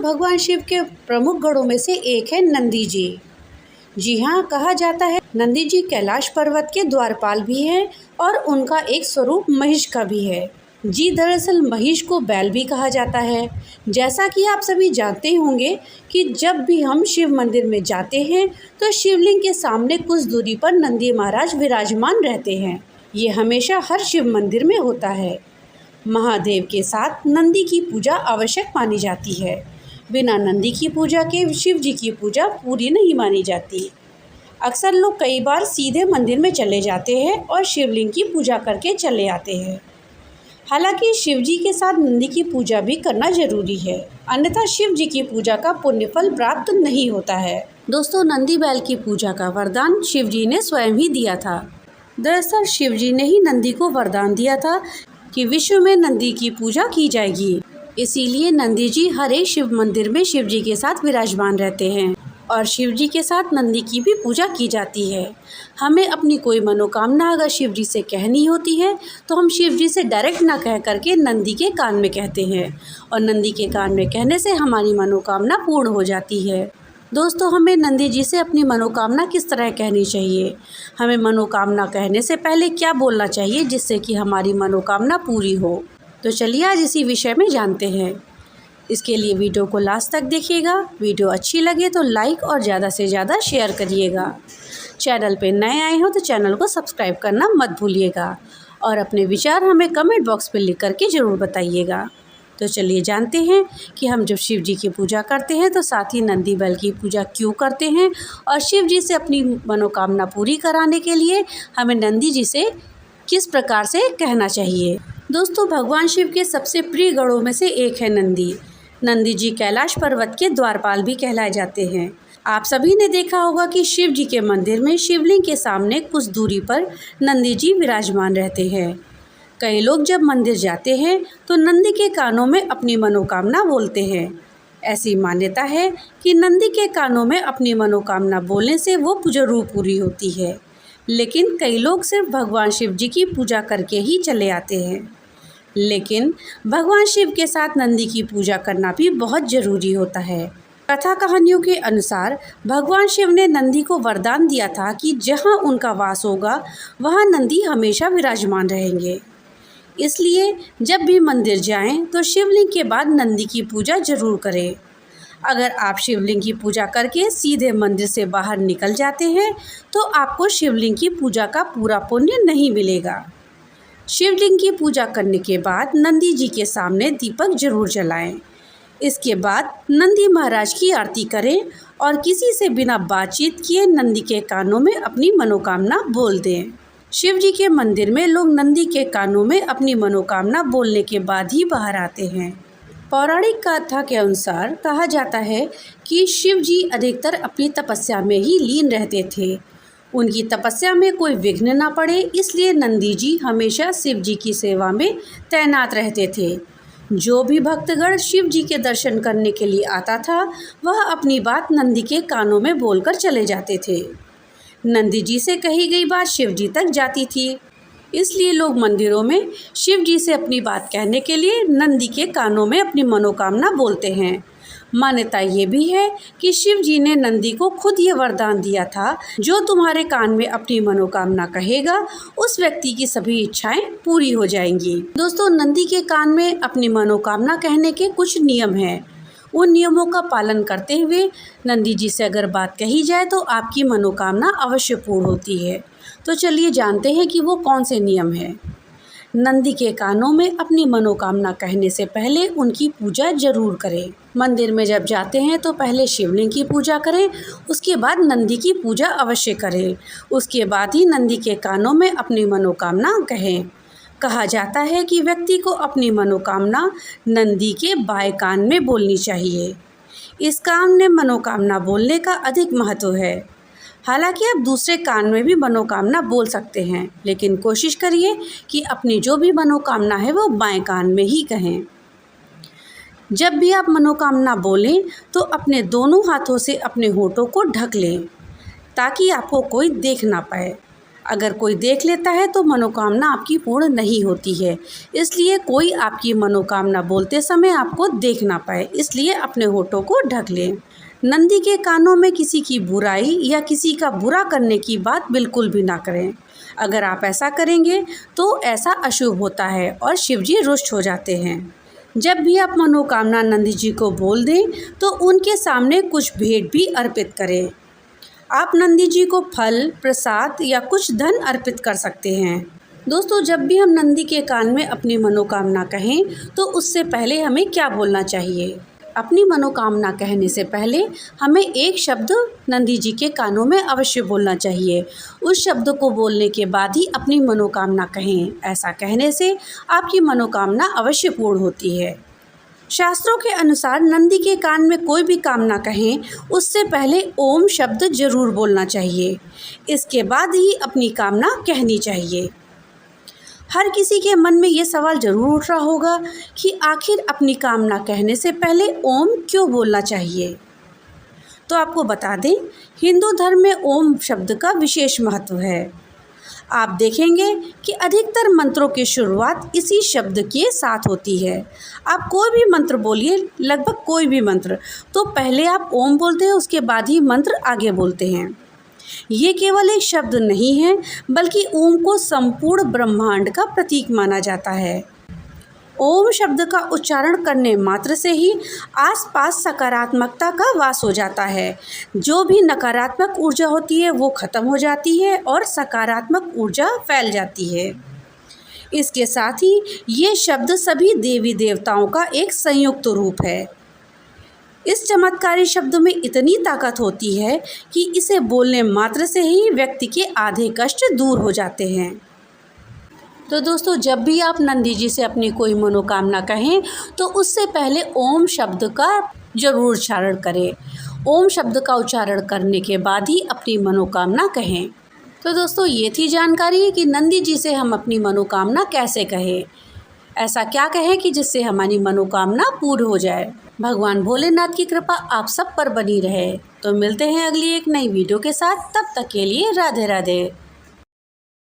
भगवान शिव के प्रमुख गणों में से एक है नंदी जी। जी हाँ, कहा जाता है नंदी जी कैलाश पर्वत के द्वारपाल भी हैं और उनका एक स्वरूप महिष का भी है। जी दरअसल महिष को बैल भी कहा जाता है। जैसा कि आप सभी जानते होंगे कि जब भी हम शिव मंदिर में जाते हैं तो शिवलिंग के सामने कुछ दूरी पर नंदी महाराज विराजमान रहते हैं। ये हमेशा हर शिव मंदिर में होता है। महादेव के साथ नंदी की पूजा आवश्यक मानी जाती है। बिना नंदी की पूजा के शिव जी की पूजा पूरी नहीं मानी जाती। अक्सर लोग कई बार सीधे मंदिर में चले जाते हैं और शिवलिंग की पूजा करके चले आते हैं। हालांकि शिव जी के साथ नंदी की पूजा भी करना जरूरी है, अन्यथा शिव जी की पूजा का पुण्य फल प्राप्त नहीं होता है। दोस्तों, नंदी बैल की पूजा का वरदान शिव जी ने स्वयं ही दिया था। दरअसल शिव जी ने ही नंदी को वरदान दिया था कि विश्व में नंदी की पूजा की जाएगी। इसीलिए नंदी जी हर एक शिव मंदिर में शिव जी के साथ विराजमान रहते हैं और शिव जी के साथ नंदी की भी पूजा की जाती है। हमें अपनी कोई मनोकामना अगर शिव जी से कहनी होती है तो हम शिव जी से डायरेक्ट ना कह करके नंदी के कान में कहते हैं और नंदी के कान में कहने से हमारी मनोकामना पूर्ण हो जाती है। दोस्तों, हमें नंदी जी से अपनी मनोकामना किस तरह कहनी चाहिए, हमें मनोकामना कहने से पहले क्या बोलना चाहिए जिससे कि हमारी मनोकामना पूरी हो, तो चलिए आज इसी विषय में जानते हैं। इसके लिए वीडियो को लास्ट तक देखिएगा। वीडियो अच्छी लगे तो लाइक और ज़्यादा से ज़्यादा शेयर करिएगा। चैनल पे नए आए हो तो चैनल को सब्सक्राइब करना मत भूलिएगा और अपने विचार हमें कमेंट बॉक्स पे लिख करके ज़रूर बताइएगा। तो चलिए जानते हैं कि हम जब शिव जी की पूजा करते हैं तो साथ ही नंदी बैल की पूजा क्यों करते हैं और शिव जी से अपनी मनोकामना पूरी कराने के लिए हमें नंदी जी से किस प्रकार से कहना चाहिए। दोस्तों, भगवान शिव के सबसे प्रिय गणों में से एक है नंदी। नंदी जी कैलाश पर्वत के द्वारपाल भी कहलाए जाते हैं। आप सभी ने देखा होगा कि शिव जी के मंदिर में शिवलिंग के सामने कुछ दूरी पर नंदी जी विराजमान रहते हैं। कई लोग जब मंदिर जाते हैं तो नंदी के कानों में अपनी मनोकामना बोलते हैं। ऐसी मान्यता है कि नंदी के कानों में अपनी मनोकामना बोलने से वो जरूर पूरी होती है, लेकिन कई लोग सिर्फ भगवान शिव जी की पूजा करके ही चले आते हैं। लेकिन भगवान शिव के साथ नंदी की पूजा करना भी बहुत ज़रूरी होता है। कथा कहानियों के अनुसार भगवान शिव ने नंदी को वरदान दिया था कि जहाँ उनका वास होगा वहाँ नंदी हमेशा विराजमान रहेंगे। इसलिए जब भी मंदिर जाएं तो शिवलिंग के बाद नंदी की पूजा जरूर करें। अगर आप शिवलिंग की पूजा करके सीधे मंदिर से बाहर निकल जाते हैं तो आपको शिवलिंग की पूजा का पूरा पुण्य नहीं मिलेगा। शिवलिंग की पूजा करने के बाद नंदी जी के सामने दीपक जरूर जलाएं। इसके बाद नंदी महाराज की आरती करें और किसी से बिना बातचीत किए नंदी के कानों में अपनी मनोकामना बोल दें। शिव जी के मंदिर में लोग नंदी के कानों में अपनी मनोकामना बोलने के बाद ही बाहर आते हैं। पौराणिक कथा के अनुसार कहा जाता है कि शिव जी अधिकतर अपनी तपस्या में ही लीन रहते थे। उनकी तपस्या में कोई विघ्न ना पड़े, इसलिए नंदी जी हमेशा शिव जी की सेवा में तैनात रहते थे। जो भी भक्तगण शिव जी के दर्शन करने के लिए आता था वह अपनी बात नंदी के कानों में बोलकर चले जाते थे। नंदी जी से कही गई बात शिव जी तक जाती थी, इसलिए लोग मंदिरों में शिव जी से अपनी बात कहने के लिए नंदी के कानों में अपनी मनोकामना बोलते हैं। मान्यता ये भी है कि शिव जी ने नंदी को खुद ये वरदान दिया था, जो तुम्हारे कान में अपनी मनोकामना कहेगा उस व्यक्ति की सभी इच्छाएं पूरी हो जाएंगी। दोस्तों, नंदी के कान में अपनी मनोकामना कहने के कुछ नियम हैं। उन नियमों का पालन करते हुए नंदी जी से अगर बात कही जाए तो आपकी मनोकामना अवश्य पूर्ण होती है। तो चलिए जानते हैं कि वो कौन से नियम हैं। नंदी के कानों में अपनी मनोकामना कहने से पहले उनकी पूजा जरूर करें। मंदिर में जब जाते हैं तो पहले शिवलिंग की पूजा करें, उसके बाद नंदी की पूजा अवश्य करें। उसके बाद ही नंदी के कानों में अपनी मनोकामना कहें। कहा जाता है कि व्यक्ति को अपनी मनोकामना नंदी के बाएं कान में बोलनी चाहिए। इस कान में मनोकामना बोलने का अधिक महत्व है। हालांकि आप दूसरे कान में भी मनोकामना बोल सकते हैं, लेकिन कोशिश करिए कि अपनी जो भी मनोकामना है वो बाएं कान में ही कहें। जब भी आप मनोकामना बोलें तो अपने दोनों हाथों से अपने होठों को ढक लें ताकि आपको कोई देख ना पाए। अगर कोई देख लेता है तो मनोकामना आपकी पूर्ण नहीं होती है। इसलिए कोई आपकी मनोकामना बोलते समय आपको देख ना पाए, इसलिए अपने होठों को ढक लें। नंदी के कानों में किसी की बुराई या किसी का बुरा करने की बात बिल्कुल भी ना करें। अगर आप ऐसा करेंगे तो ऐसा अशुभ होता है और शिवजी रुष्ट हो जाते हैं। जब भी आप मनोकामना नंदी जी को बोल दें तो उनके सामने कुछ भेंट भी अर्पित करें। आप नंदी जी को फल, प्रसाद या कुछ धन अर्पित कर सकते हैं। दोस्तों, जब भी हम नंदी के कान में अपनी मनोकामना कहें तो उससे पहले हमें क्या बोलना चाहिए? अपनी मनोकामना कहने से पहले हमें एक शब्द नंदी जी के कानों में अवश्य बोलना चाहिए। उस शब्द को बोलने के बाद ही अपनी मनोकामना कहें। ऐसा कहने से आपकी मनोकामना अवश्य पूर्ण होती है। शास्त्रों के अनुसार नंदी के कान में कोई भी कामना कहें उससे पहले ओम शब्द जरूर बोलना चाहिए। इसके बाद ही अपनी कामना कहनी चाहिए। हर किसी के मन में ये सवाल जरूर उठ रहा होगा कि आखिर अपनी कामना कहने से पहले ओम क्यों बोलना चाहिए। तो आपको बता दें, हिंदू धर्म में ओम शब्द का विशेष महत्व है। आप देखेंगे कि अधिकतर मंत्रों की शुरुआत इसी शब्द के साथ होती है। आप कोई भी मंत्र बोलिए, लगभग कोई भी मंत्र, तो पहले आप ओम बोलते हैं, उसके बाद ही मंत्र आगे बोलते हैं। ये केवल एक शब्द नहीं है, बल्कि ओम को संपूर्ण ब्रह्मांड का प्रतीक माना जाता है। ओम शब्द का उच्चारण करने मात्र से ही आसपास सकारात्मकता का वास हो जाता है। जो भी नकारात्मक ऊर्जा होती है वो खत्म हो जाती है और सकारात्मक ऊर्जा फैल जाती है। इसके साथ ही ये शब्द सभी देवी देवताओं का एक संयुक्त रूप है। इस चमत्कारी शब्द में इतनी ताकत होती है कि इसे बोलने मात्र से ही व्यक्ति के आधे कष्ट दूर हो जाते हैं। तो दोस्तों, जब भी आप नंदी जी से अपनी कोई मनोकामना कहें तो उससे पहले ओम शब्द का जरूर उच्चारण करें। ओम शब्द का उच्चारण करने के बाद ही अपनी मनोकामना कहें। तो दोस्तों, ये थी जानकारी कि नंदी जी से हम अपनी मनोकामना कैसे कहें। ऐसा क्या कहें कि जिससे हमारी मनोकामना पूर्ण हो जाए। भगवान भोलेनाथ की कृपा आप सब पर बनी रहे। तो मिलते हैं अगली एक नई वीडियो के साथ। तब तक के लिए राधे राधे।